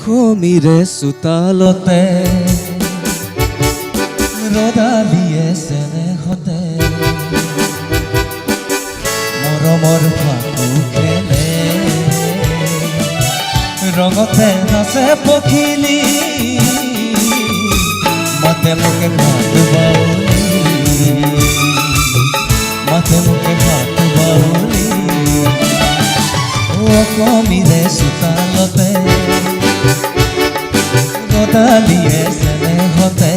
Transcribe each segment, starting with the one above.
অসমীৰে চোতালতে ৰদালিয়ে চেনেহতে মৰমৰ ফাকু খেলে ৰঙতে নাচে পখিলি মাতে মোকে হাত বাউলি মাতে মোকে হাত বাউলি অসমীৰে চোতালতে ৰদালিয়ে চেনেহতে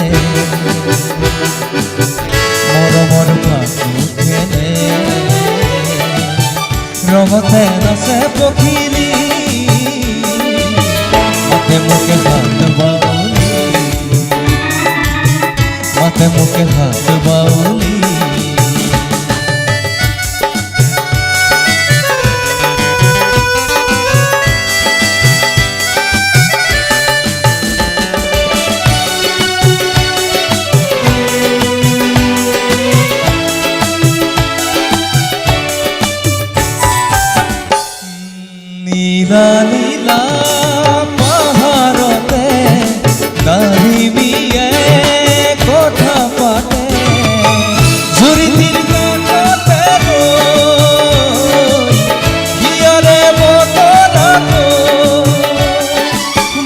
মৰমৰ ফাকু খেলে ৰঙতে নাচে পখিলি মাতে মোকে হাত বাউলি মাতে মোকে হাত বাউলি নীলা নীলা পাহাৰতে দাৰিমিয়ে কথা পাতে জুৰিটিৰ কাষতে ৰৈ হিয়াৰে বতৰাটো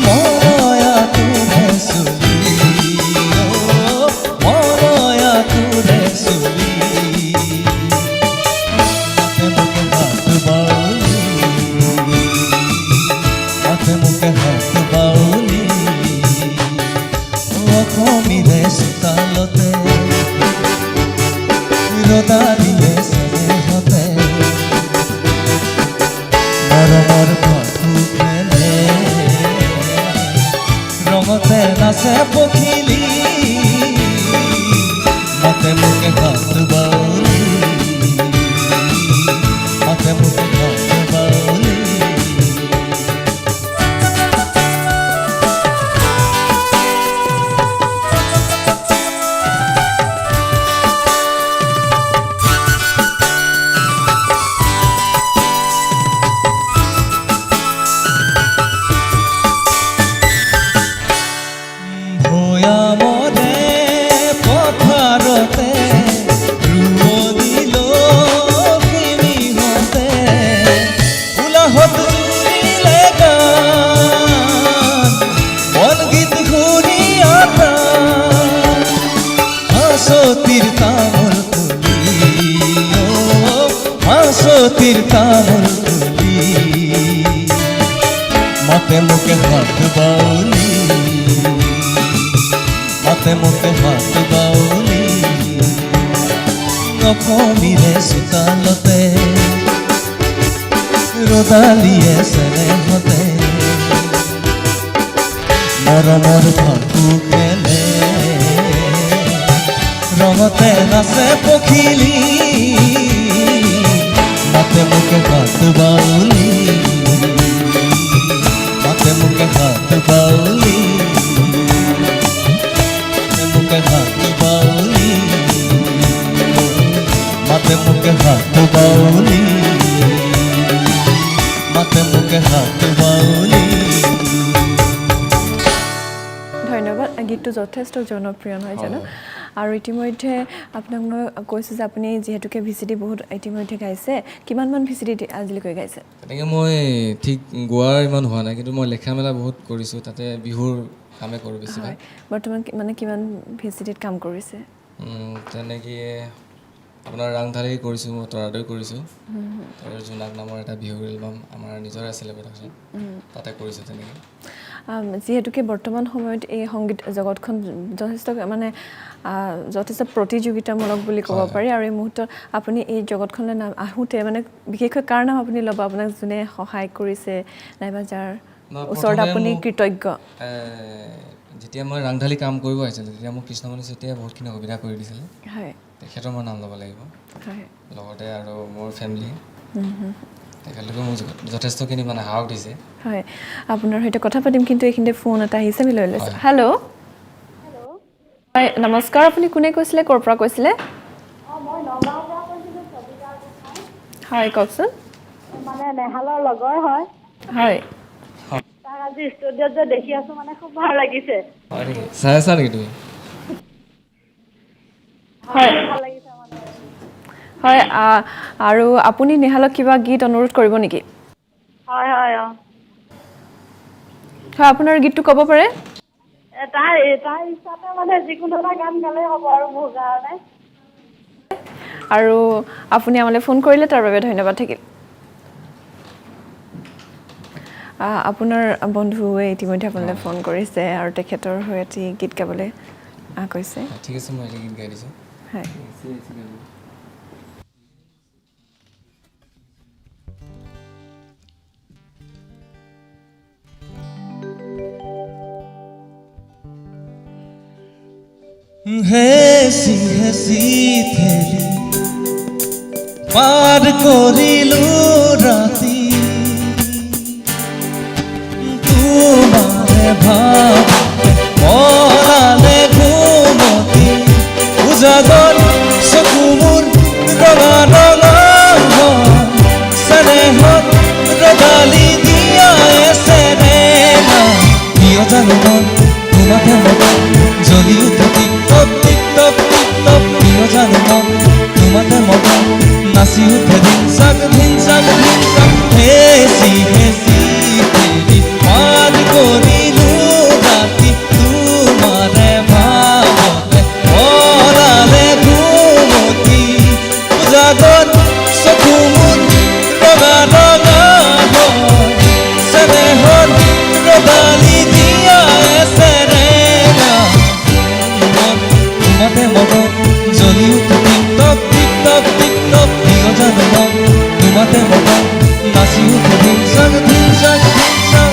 মৰয়া তোৰে চুলি মৰয়া তোৰে চুলি মাতে মোকে হাত বাউলি মাতে মোকে হাত বাউলি অসমীৰে চোতালতে ৰদালিয়ে চেনেহতে মৰমৰ ফাকু খেলে ৰঙতে নাচে পখিলি মাতে মোকে হাত বাউলি মাতে মোকে হাত বাউলি ভৈয়ামৰে পথাৰতে ৰোৱনী লখিমীহঁতে উলাহত জুৰিলে গান বনগীত শুনি আটা হাঁচতিৰ তামোল তুলি হাঁচতিৰ তামোল তুলি মাতে মোকে হাত বাউলি মাতে মোকে হাত বাউলি অসমীৰে চোতালতে ৰদালিয়ে চেনেহতে মৰমৰ ফাকু খেলে ৰঙতে নাচে পখিলি মাতে মোকে হাত বাউলি মাতে মোকে হাত বাউলি মোকে হাত বাউলি মাতে মোকে হাত বাউলি মাতে মোকে হাত বাউলি ধন্যবাদ গীতটো যথেষ্ট জনপ্ৰিয় নহয় জানো আৰু ইতিমধ্যে আপোনাক মই কৈছোঁ যে আপুনি যিহেতুকে ভিচিডি বহুত ইতিমধ্যে গাইছে কিমানমান ভিচিডি আজিলৈকে গাইছে তেনেকৈ মই ঠিক গোৱাৰ ইমান হোৱা নাই কিন্তু মই লেখা মেলা বহুত কৰিছোঁ তাতে বিহুৰ কামে কৰোঁ বেছিভাগ বৰ্তমান মানে কিমান ভিচিডিত কাম কৰিছে তেনেকৈ আপোনাৰ ৰাংঢালী কৰিছোঁ মই তৰাদৈ কৰিছোঁ আৰু জোনাক নামৰ এটা বিহু এলবাম আমাৰ নিজৰ আছিলে প্ৰডাকশ্যন তাতে কৰিছোঁ তেনেকৈ যিহেতুকে বৰ্তমান সময়ত এই সংগীত জগতখন যথেষ্ট মানে যথেষ্ট প্ৰতিযোগিতামূলক বুলি ক'ব পাৰি আৰু এই মুহূৰ্তত আপুনি এই জগতখনলৈ নাম আহোঁতে মানে বিশেষকৈ কাৰ নাম আপুনি ল'ব আপোনাক যোনে সহায় কৰিছে নাইবা যাৰ ওচৰত আপুনি কৃতজ্ঞ যেতিয়া মই ৰাংঢালী কাম কৰিব আহিছিলোঁ তেতিয়া মোক কৃষ্ণমণি চেতিয়াই বহুতখিনি সুবিধা কৰি দিছিলে হয় তেখেতৰ মই নাম ল'ব লাগিব হয় লগতে আৰু মোৰ ফেমিলি তেখেতলোকে মোক যথেষ্টখিনি মানে সাহস দিছে হয় আপোনাৰ সৈতে কথা পাতিম কিন্তু এইখিনিতে ফোন এটা আহিছে আমি লৈ লৈছোঁ হেল্ল' হয় নমস্কাৰ আপুনি কোনে কৈছিলে ক'ৰ পৰা কৈছিলে হয় কওকচোন মানে নেহালৰ লগৰ হয় হয় তাক আজি ষ্টুডিঅ'ত যে দেখি আছো মানে খুব ভাল লাগিছে। হয় নেকি চাই আছা নেকি তুমি হয় ভাল লাগিছে মানে। হয় আৰু আপুনি নেহালক কিবা গীত অনুৰোধ কৰিব নেকি হয় হয় হয় আপোনাৰ গীতটো ক'ব পাৰে তাৰ ইচ্ছাতে মানে যিকোনো এটা গান গালেই হ'ব আৰু মোৰ কাৰণে। আৰু আপুনি আমালৈ ফোন কৰিলে তাৰ বাবে ধন্যবাদ থাকিল আপোনাৰ বন্ধুৱে ইতিমধ্যে আপোনালৈ ফোন কৰিছে আৰু তেখেতৰ হৈ এটি গীত গাবলৈ কৈছে ঠিক আছে মই এটা গীত গাই দিছোঁ হয় হেসি হেসি থেলি পার করিলু রাতি তোমারে ভাব পরালে ঘুমতি উজাগর চকুমুর রঙা রঙা স্নেহত রগালি দিয়া এসেৰেনা কিয় জানো মন তোমাকে মন জ্বলি উঠে টিকটপ টিকটপ টিকটপ কিয় জানো মন তোমাকে মন নাচি উঠে ধিনচাক ধিনচাক ধিনচাক হেচি হেচি তেৰি পাৰ কৰিলো ৰাতি তোমাৰে ভাৱতে পৰালে ঘুমতি উজাগত চকু মোৰ ৰঙা ৰঙা স্নেহত ৰগালি দিয়া এসেৰেনা তোমাতে মগন জ্বলি উঠে টিকটপ টিকটপ টিকটপ কিয় জানো মন তোমাতে মগন নাচি উঠে ধিনচাক ধিনচাক ধিনচাক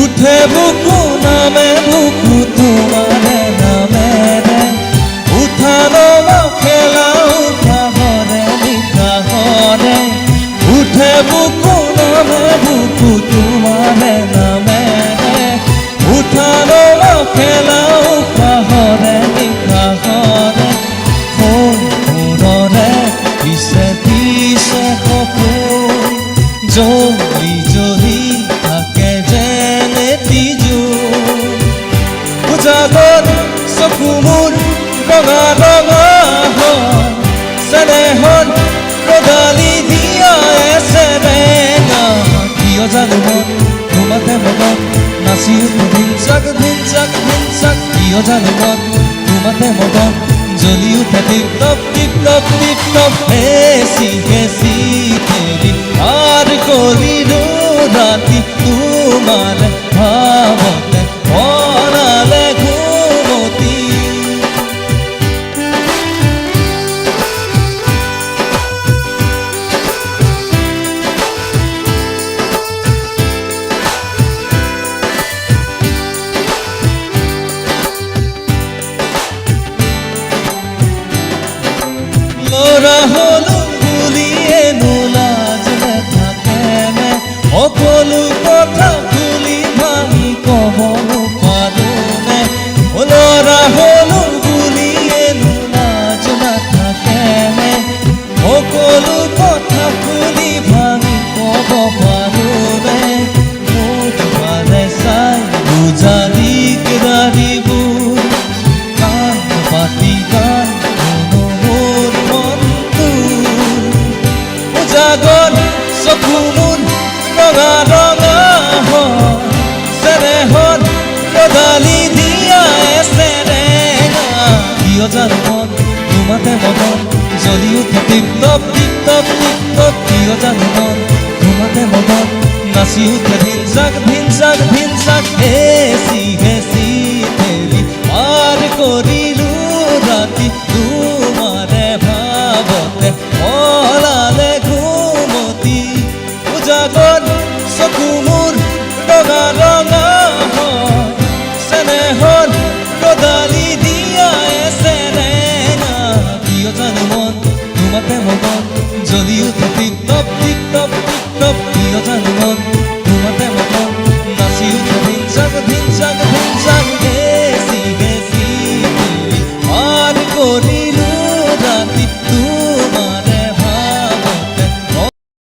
উঠে বুকু নামে বুকু তোমারে নামেৰে উঠানো খেলা উঠাহৰে নিশাহৰে উঠে বুকু নামে বুকু তোমাৰে নামেৰে উঠানো খেলা উঠাহৰে নিশাহৰে সপোনৰে পিছে পিছে সপোন জ্বলি জ্বলি থাকে যেনে তিজোৰ উজাগৰ চকু মোৰ ৰঙা ৰঙা স্নেহত ৰগালি দিয়া এসেৰেনা কিয় জানো মন তোমাতে মগন নাচি উঠে ধিনচাক ধিনচাক ধিনচাক কিয় জানো মন তোমাতে মগন জ্বলি উঠে টিপটপ টিপটপ টিপটপ হেচি হেচি তেৰি পাৰ কৰিলো ৰাতি তোমাৰ ভাৱতে পৰালে ঘুমতি ল'ৰা হলো বুলিয়ে নোলাজ নাথাকেনে সকলো কথা খুলি ভাঙি ক'বনো পাৰোনে ল'ৰা হলো বুলিয়ে নোলাজ নাথাকেনে সকলো কথা খুলি ভাঙি ক'ব পাৰোনে মোক মানে চাই বুজালি কেৰাৰিবোৰ কাণ পাতি গান মোৰ মনটো উজাগৰ চকু মোৰ ৰঙা ৰঙা স্নেহত ৰগালি দিয়া এসেৰেনা কিয় জানো মন তোমাতে মগন জ্বলি উঠে টিপটপ টিপটপ টিপটপ কিয় জানো মন তোমাতে মগন নাচি উঠে ধিনচাক ধিনচাক ধিনচাক হেচি হেচি তেৰি পাৰ কৰিলো ৰাতি তোমাৰে ভাৱতে পৰালে ঘুমতি উজাগৰ চকু মোৰ ৰঙা ৰঙা স্নেহত ৰগালি দিয়া এসেৰেনা জানো মন তোমাতে মগন জ্বলি উঠে